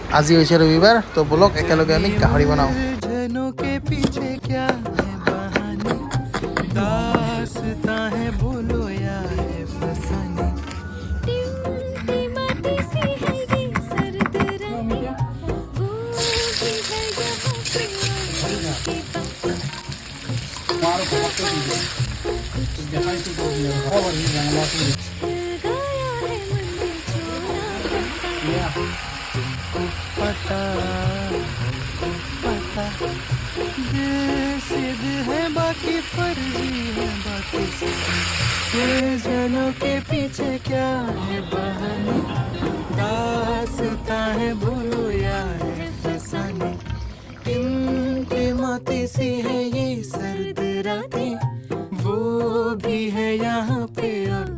আজি হৈছে ৰবিবাৰ, তো বলক একেলগে আমি গাহৰি বনাওঁ। पता पता सिद्ध है बाकी फर्जी है बाकी जनों के पीछे क्या है बहाने दास्तां है भूलो या है फसाने टिमटिमाती सी है ये सर्द रातें वो भी है यहाँ पे और